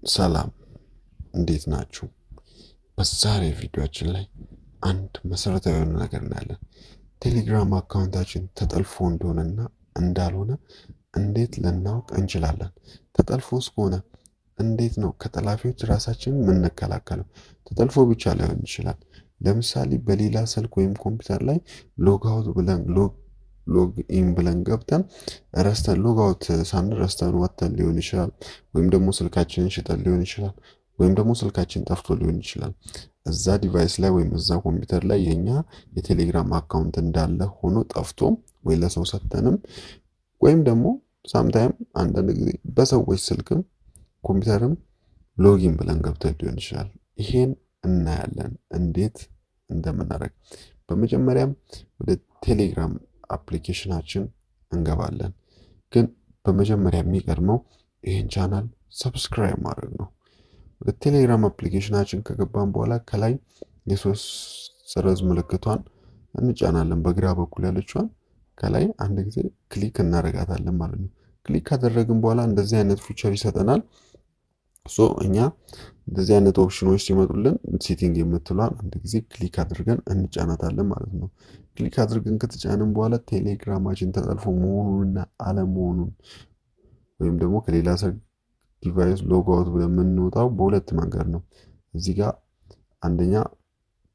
ሰላም እንዴት ናችሁ? በዛሬ ቪዲዮአችን ላይ አንድ መሰረታዊ የሆነ ነገር እናያለን። ቴሌግራም አካውንታችን ተጠልፎ እንደሆነና እንዳልሆነ እንዴት ልናውቅ እንችላለን? ተጠልፎስ ከሆነ እንዴት ነው ከጠላፊዎች ራሳችንን የምንከላከለው? ተጠልፎ ብቻ ላይሆን ይችላል። ለምሳሌ በሌላ ስልክ ወይም ኮምፒውተር ላይ ሎግ ኢን ብለን ገብተን ረስተን ሎግ አውት ሳንል ረስተን ወጥተን ሊሆን ይችላል። ወይም ደግሞ ስልካችንን ሽጠን ሊሆን ይችላል። ወይም ደግሞ ስልካችን ጠፍቶ ሊሆን ይችላል። እዛ ዲቫይስ ላይ ወይም እዛ ኮምፒውተር ላይ የኛ የቴሌግራም አካውንት እንዳለ ሆኖ ጠፍቶ ወይ ለሰው ሰጥተንም ወይም ደግሞ ሳምታይም አንዳንድ ጊዜ በሰዎች ስልክም ኮምፒውተርም ሎጊን ብለን ገብተን ሊሆን ይችላል። ይሄን እናያለን እንዴት እንደምናደርግ። በመጀመሪያም ወደ ቴሌግራም አፕሊኬሽናችን እንገባለን። ግን በመጀመሪያ የሚቀድመው ይህን ቻናል ሰብስክራይብ ማድረግ ነው። ወደ ቴሌግራም አፕሊኬሽናችን ከገባን በኋላ ከላይ የሶስት ሰረዝ ምልክቷን እንጫናለን። በግራ በኩል ያለችዋን ከላይ አንድ ጊዜ ክሊክ እናደርጋታለን ማለት ነው። ክሊክ ካደረግን በኋላ እንደዚህ አይነት ፊቸር ይሰጠናል። እኛ እንደዚህ አይነት ኦፕሽኖች ሲመጡልን ሴቲንግ የምትሏን አንድ ጊዜ ክሊክ አድርገን እንጫናታለን ማለት ነው። ክሊክ አድርገን ከተጫንን በኋላ ቴሌግራማችን ተጠልፎ መሆኑንና አለመሆኑን ወይም ደግሞ ከሌላ ሰው ዲቫይስ ሎግ አውት ብለን የምንወጣው በሁለት መንገድ ነው። እዚህ ጋር አንደኛ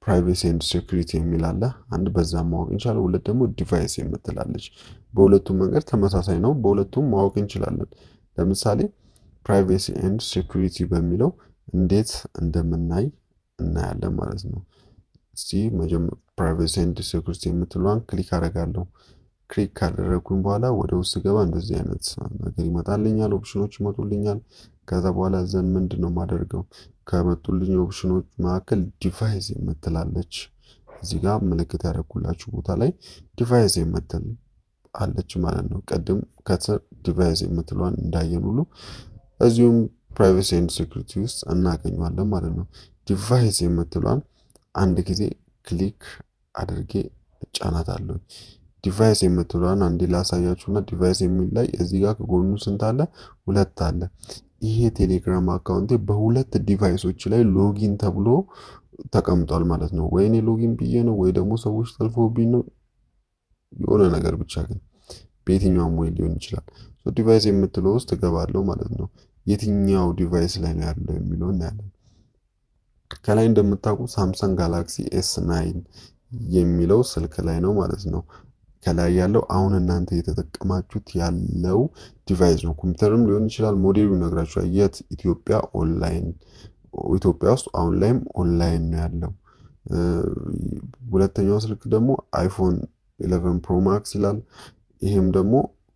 ፕራይቬሲ ኤንድ ሴኩሪቲ የሚል አለ። አንድ በዛ ማወቅ እንችላለን። ሁለት ደግሞ ዲቫይስ የምትላለች። በሁለቱም መንገድ ተመሳሳይ ነው። በሁለቱም ማወቅ እንችላለን። ለምሳሌ ፕራይቬሲ ኤንድ ሴኩሪቲ በሚለው እንዴት እንደምናይ እናያለን ማለት ነው። እስቲ መጀመሪያ ፕራይቬሲ ኤንድ ሴኩሪቲ የምትለዋን ክሊክ አደርጋለሁ። ክሊክ ካደረግኩኝ በኋላ ወደ ውስጥ ገባ እንደዚህ አይነት ነገር ይመጣልኛል፣ ኦፕሽኖች ይመጡልኛል። ከዛ በኋላ ዘን ምንድነው የማደርገው? ከመጡልኝ ኦፕሽኖች መካከል ዲቫይስ የምትላለች እዚህ ጋር ምልክት ያደረኩላችሁ ቦታ ላይ ዲቫይስ የምትል አለች ማለት ነው። ቀድም ከስር ዲቫይስ የምትለዋን እንዳየን ሁሉ እዚሁም ፕራይቬሲ ኤንድ ሴኩሪቲ ውስጥ እናገኘዋለን ማለት ነው። ዲቫይስ የምትለዋን አንድ ጊዜ ክሊክ አድርጌ እጫናታለሁ። ዲቫይስ የምትለዋን አንዴ ላሳያችሁና ዲቫይስ የሚል ላይ እዚህ ጋር ከጎኑ ስንት አለ? ሁለት አለ። ይሄ ቴሌግራም አካውንቴ በሁለት ዲቫይሶች ላይ ሎጊን ተብሎ ተቀምጧል ማለት ነው። ወይ እኔ ሎጊን ብዬ ነው ወይ ደግሞ ሰዎች ጠልፎብኝ ነው። የሆነ ነገር ብቻ ግን በየትኛውም ወይ ሊሆን ይችላል። ዲቫይስ የምትለው ውስጥ እገባለሁ ማለት ነው። የትኛው ዲቫይስ ላይ ነው ያለው የሚለው እናያለን። ከላይ እንደምታውቁት ሳምሰንግ ጋላክሲ S9 የሚለው ስልክ ላይ ነው ማለት ነው። ከላይ ያለው አሁን እናንተ እየተጠቀማችሁት ያለው ዲቫይስ ነው። ኮምፒውተርም ሊሆን ይችላል። ሞዴሉ ይነግራችኋል። የት ኢትዮጵያ ውስጥ አሁን ላይም ኦንላይን ነው ያለው። ሁለተኛው ስልክ ደግሞ አይፎን 11 ፕሮ ማክስ ይላል። ይሄም ደግሞ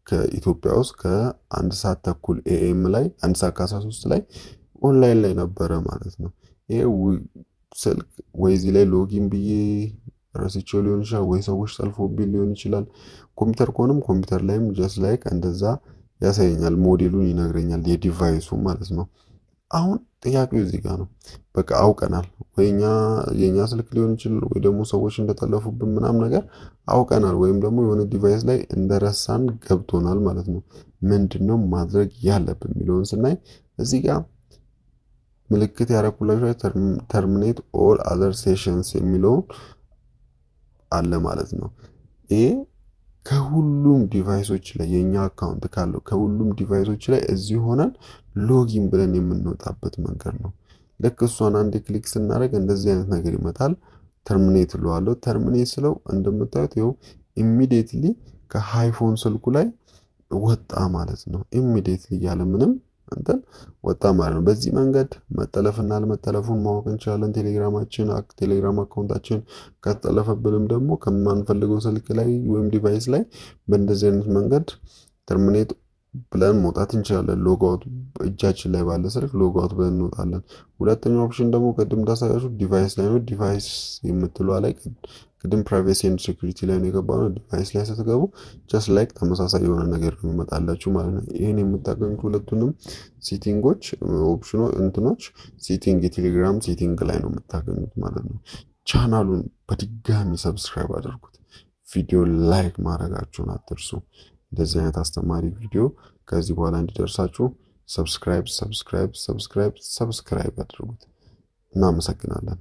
ከኢትዮጵያ ውስጥ ከአንድ ሰዓት ተኩል ኤኤም ላይ 1 ሰዓት ከ13 ላይ ኦንላይን ላይ ነበረ ማለት ነው። ይሄ ስልክ ወይ እዚህ ላይ ሎጊን ብዬ ረስቼው ሊሆን ይችላል፣ ወይ ሰዎች ጠልፎብኝ ሊሆን ይችላል። ኮምፒውተር ከሆነም ኮምፒውተር ላይም ጀስት ላይክ እንደዛ ያሳየኛል፣ ሞዴሉን ይነግረኛል፣ የዲቫይሱ ማለት ነው። አሁን ጥያቄው እዚህ ጋር ነው። በቃ አውቀናል፣ ወይ የኛ ስልክ ሊሆን ይችላል፣ ወይ ደግሞ ሰዎች እንደጠለፉብን ምናምን ነገር አውቀናል፣ ወይም ደግሞ የሆነ ዲቫይስ ላይ እንደረሳን ገብቶናል ማለት ነው። ምንድነው ማድረግ ያለብን የሚለውን ስናይ እዚህ ጋር ምልክት ያደረኩላችሁ ተርሚኔት ኦል አዘር ሴሽንስ የሚለውን አለ ማለት ነው። ይሄ ከሁሉም ዲቫይሶች ላይ የኛ አካውንት ካለው ከሁሉም ዲቫይሶች ላይ እዚህ ሆነን ሎጊን ብለን የምንወጣበት መንገድ ነው። ልክ እሷን አንድ ክሊክ ስናደርግ እንደዚህ አይነት ነገር ይመጣል። ተርሚኔት እለዋለሁ። ተርሚኔት ስለው እንደምታዩት ይኸው ኢሚዲየትሊ ከአይፎን ስልኩ ላይ ወጣ ማለት ነው። ኢሚዲየትሊ ያለ ምንም እንትን ወጣ ማለት ነው። በዚህ መንገድ መጠለፍና አለመጠለፉን ማወቅ እንችላለን። ቴሌግራም አካውንታችን ከተጠለፈብንም ደግሞ ከማንፈልገው ስልክ ላይ ወይም ዲቫይስ ላይ በእንደዚህ አይነት መንገድ ተርሚኔት ብለን መውጣት እንችላለን። ሎጋውት እጃችን ላይ ባለ ስልክ ሎጋውት ብለን እንወጣለን። ሁለተኛው ኦፕሽን ደግሞ ቅድም እንዳሳያችሁ ዲቫይስ ላይ ነው። ዲቫይስ የምትለዋ ላይ ቅድም ፕራይቬሲ ኤንድ ሴኩሪቲ ላይ ነው የገባነው። ዲቫይስ ላይ ስትገቡ ጀስት ላይክ ተመሳሳይ የሆነ ነገር ነው የሚመጣላችሁ ማለት ነው። ይህን የምታገኙት ሁለቱንም ሴቲንጎች እንትኖች የቴሌግራም ሴቲንግ ላይ ነው የምታገኙት ማለት ነው። ቻናሉን በድጋሚ ሰብስክራይብ አድርጉት። ቪዲዮ ላይክ ማድረጋችሁን አትርሱ። እንደዚህ አይነት አስተማሪ ቪዲዮ ከዚህ በኋላ እንዲደርሳችሁ ሰብስክራይብ አድርጉት። እናመሰግናለን።